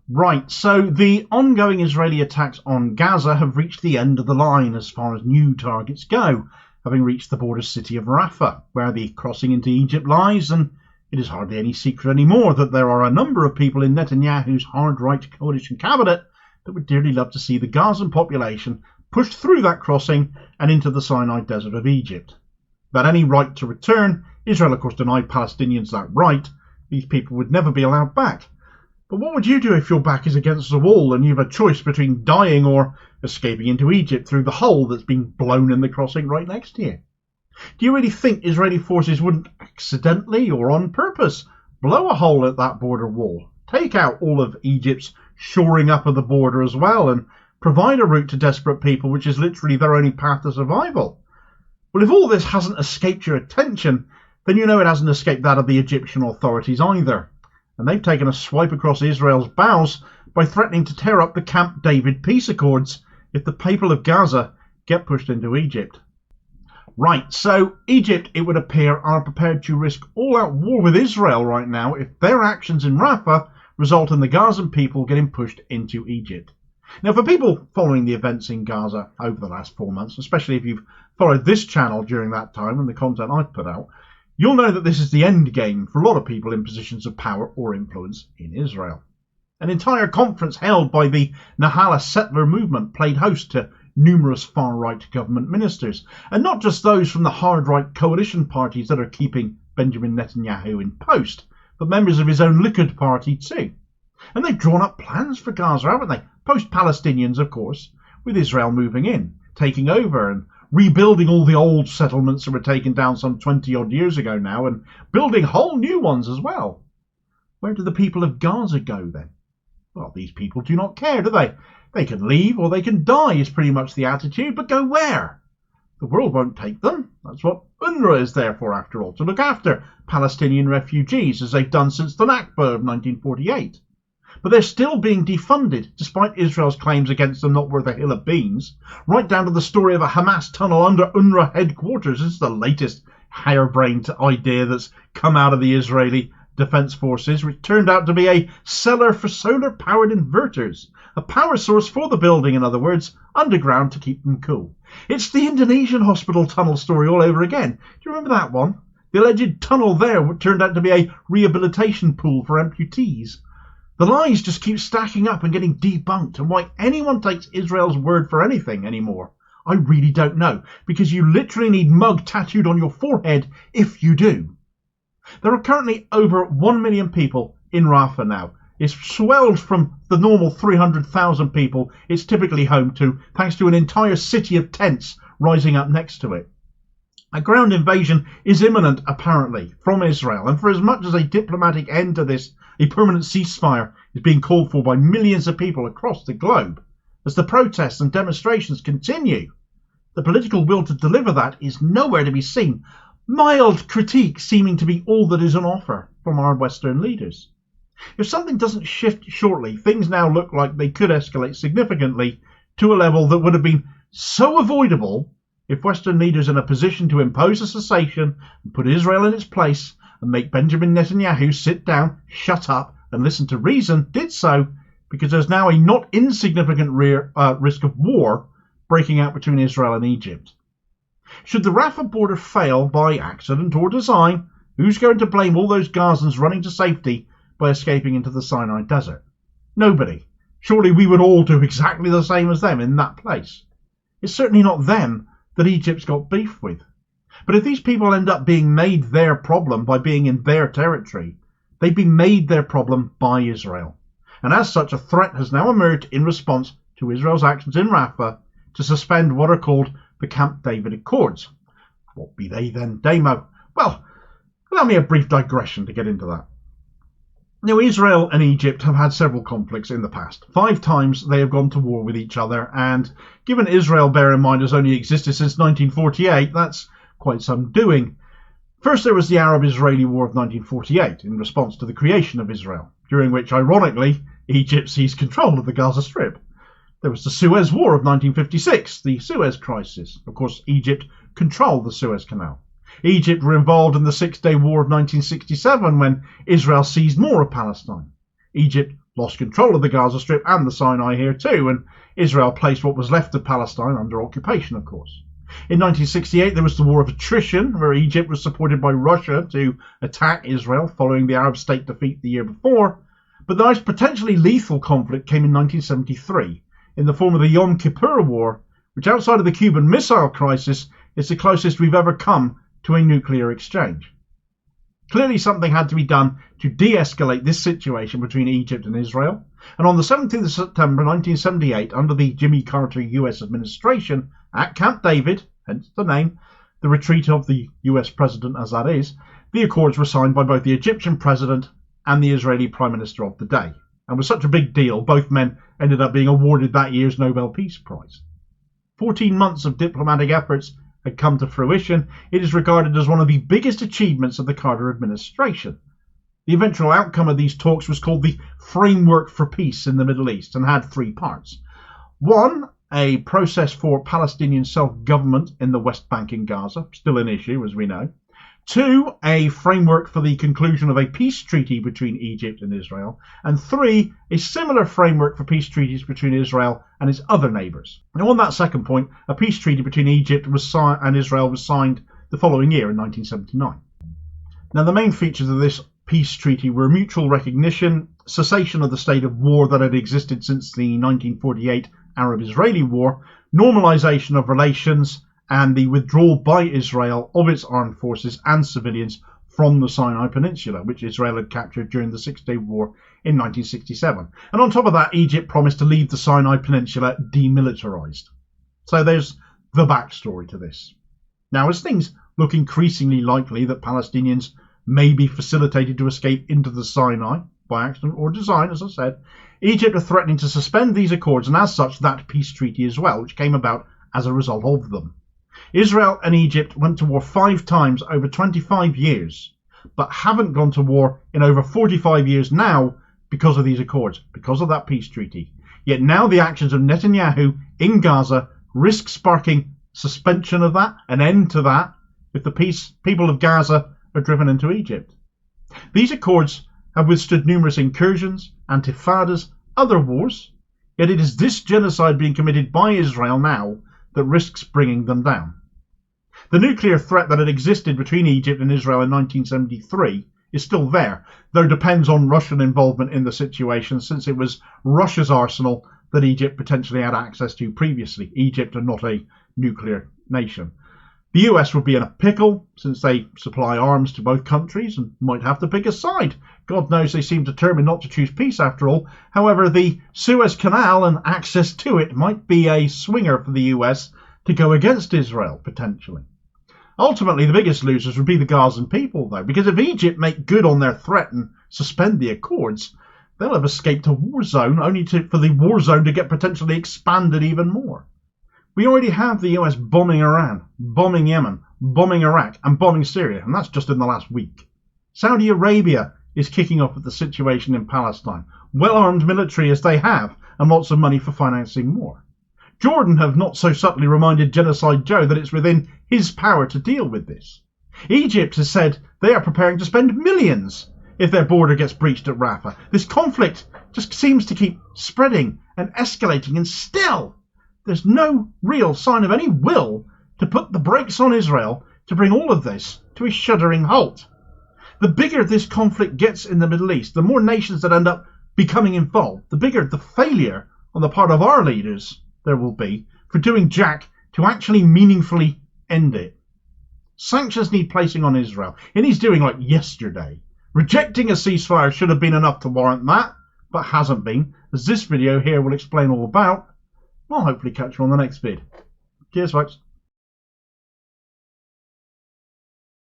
Right, so the ongoing Israeli attacks on Gaza have reached the end of the line as far as new targets go, having reached the border city of Rafah, where the crossing into Egypt lies, and it is hardly any secret anymore that there are a number of people in Netanyahu's hard-right coalition cabinet that would dearly love to see the Gazan population pushed through that crossing and into the Sinai Desert of Egypt. Without any right to return, Israel of course denied Palestinians that right. These people would never be allowed back. But what would you do if your back is against the wall and you have a choice between dying or escaping into Egypt through the hole that's been blown in the crossing right next to you? Do you really think Israeli forces wouldn't accidentally or on purpose blow a hole at that border wall, take out all of Egypt's shoring up of the border as well, and provide a route to desperate people which is literally their only path to survival? Well, if all this hasn't escaped your attention, then you know it hasn't escaped that of the Egyptian authorities either. And they've taken a swipe across Israel's bows by threatening to tear up the Camp David peace accords if the people of Gaza get pushed into Egypt. Right, so Egypt, it would appear, are prepared to risk all-out war with Israel right now if their actions in Rafah result in the Gazan people getting pushed into Egypt. Now, for people following the events in Gaza over the last 4 months, especially if you've followed this channel during that time and the content I've put out, you'll know that this is the end game for a lot of people in positions of power or influence in Israel. An entire conference held by the Nahala settler movement played host to numerous far-right government ministers, and not just those from the hard-right coalition parties that are keeping Benjamin Netanyahu in post, but members of his own Likud party too. And they've drawn up plans for Gaza, haven't they? Post-Palestinians, of course, with Israel moving in, taking over and rebuilding all the old settlements that were taken down some 20-odd years ago now, and building whole new ones as well. Where do the people of Gaza go then? Well, these people do not care, do they? They can leave or they can die is pretty much the attitude, but go where? The world won't take them. That's what UNRWA is there for, after all, to look after Palestinian refugees, as they've done since the Nakba of 1948. But they're still being defunded, despite Israel's claims against them not worth a hill of beans, right down to the story of a Hamas tunnel under UNRWA headquarters. This is the latest harebrained idea that's come out of the Israeli Defense Forces, which turned out to be a cellar for solar-powered inverters, a power source for the building, in other words, underground to keep them cool. It's the Indonesian hospital tunnel story all over again. Do you remember that one? The alleged tunnel there turned out to be a rehabilitation pool for amputees. The lies just keep stacking up and getting debunked, and why anyone takes Israel's word for anything anymore, I really don't know, because you literally need mug tattooed on your forehead if you do. There are currently over 1 million people in Rafah now. It's swelled from the normal 300,000 people it's typically home to, thanks to an entire city of tents rising up next to it. A ground invasion is imminent, apparently, from Israel, and for as much as a diplomatic end to this, a permanent ceasefire is being called for by millions of people across the globe. As the protests and demonstrations continue, the political will to deliver that is nowhere to be seen, mild critique seeming to be all that is on offer from our Western leaders. If something doesn't shift shortly, things now look like they could escalate significantly to a level that would have been so avoidable if Western leaders in a position to impose a cessation and put Israel in its place and make Benjamin Netanyahu sit down, shut up and listen to reason did so, because there's now a not insignificant risk of war breaking out between Israel and Egypt. Should the Rafah border fail by accident or design, who's going to blame all those Gazans running to safety by escaping into the Sinai Desert? Nobody. Surely we would all do exactly the same as them in that place. It's certainly not them that Egypt's got beef with. But if these people end up being made their problem by being in their territory, they've been made their problem by Israel. And as such, a threat has now emerged in response to Israel's actions in Rafah to suspend what are called the Camp David Accords. What be they then, Damo? Well, allow me a brief digression to get into that. Now, Israel and Egypt have had several conflicts in the past. 5 times they have gone to war with each other, and given Israel, bear in mind, has only existed since 1948, that's quite some doing. First, there was the Arab-Israeli War of 1948 in response to the creation of Israel, during which, ironically, Egypt seized control of the Gaza Strip. There was the Suez War of 1956, the Suez Crisis. Of course, Egypt controlled the Suez Canal. Egypt were involved in the Six-Day War of 1967 when Israel seized more of Palestine. Egypt lost control of the Gaza Strip and the Sinai here too, and Israel placed what was left of Palestine under occupation, of course. In 1968 there was the War of Attrition, where Egypt was supported by Russia to attack Israel following the Arab state defeat the year before, but the most potentially lethal conflict came in 1973 in the form of the Yom Kippur War, which outside of the Cuban Missile Crisis is the closest we've ever come to a nuclear exchange. Clearly something had to be done to de-escalate this situation between Egypt and Israel, and on the 17th of September 1978, under the Jimmy Carter US administration, at Camp David, hence the name, the retreat of the US president as that is, the accords were signed by both the Egyptian president and the Israeli prime minister of the day. And with such a big deal, both men ended up being awarded that year's Nobel Peace Prize. 14 months of diplomatic efforts had come to fruition. It is regarded as one of the biggest achievements of the Carter administration. The eventual outcome of these talks was called the Framework for Peace in the Middle East and had three parts. One, a process for Palestinian self-government in the West Bank and Gaza, still an issue as we know. Two, a framework for the conclusion of a peace treaty between Egypt and Israel. And three, a similar framework for peace treaties between Israel and its other neighbours. Now on that second point, a peace treaty between Egypt and Israel was signed the following year in 1979. Now the main features of this peace treaty were mutual recognition, cessation of the state of war that had existed since the 1948 Arab-Israeli War, normalisation of relations, and the withdrawal by Israel of its armed forces and civilians from the Sinai Peninsula, which Israel had captured during the Six-Day War in 1967. And on top of that, Egypt promised to leave the Sinai Peninsula demilitarised. So there's the backstory to this. Now, as things look increasingly likely that Palestinians may be facilitated to escape into the Sinai, by accident or design, as I said, Egypt are threatening to suspend these accords and as such that peace treaty as well, which came about as a result of them. Israel and Egypt went to war 5 times over 25 years, but haven't gone to war in over 45 years now because of these accords, because of that peace treaty. Yet now the actions of Netanyahu in Gaza risk sparking suspension of that, an end to that, if the people of Gaza are driven into Egypt. These accords have withstood numerous incursions, intifadas, other wars, yet it is this genocide being committed by Israel now that risks bringing them down. The nuclear threat that had existed between Egypt and Israel in 1973 is still there, though depends on Russian involvement in the situation, since it was Russia's arsenal that Egypt potentially had access to previously. Egypt are not a nuclear nation. The US would be in a pickle, since they supply arms to both countries and might have to pick a side. God knows they seem determined not to choose peace after all. However, the Suez Canal and access to it might be a swinger for the US to go against Israel, potentially. Ultimately, the biggest losers would be the Gazan people, though, because if Egypt make good on their threat and suspend the accords, they'll have escaped a war zone, only for the war zone to get potentially expanded even more. We already have the US bombing Iran, bombing Yemen, bombing Iraq and bombing Syria, and that's just in the last week. Saudi Arabia is kicking off at the situation in Palestine, well-armed military as they have, and lots of money for financing more. Jordan have not so subtly reminded Genocide Joe that it's within his power to deal with this. Egypt has said they are preparing to spend millions if their border gets breached at Rafah. This conflict just seems to keep spreading and escalating, and still there's no real sign of any will to put the brakes on Israel to bring all of this to a shuddering halt. The bigger this conflict gets in the Middle East, the more nations that end up becoming involved, the bigger the failure on the part of our leaders there will be for doing jack to actually meaningfully end it. Sanctions need placing on Israel. It needs doing like yesterday. Rejecting a ceasefire should have been enough to warrant that, but hasn't been, as this video here will explain all about. I'll hopefully catch you on the next vid. Cheers folks.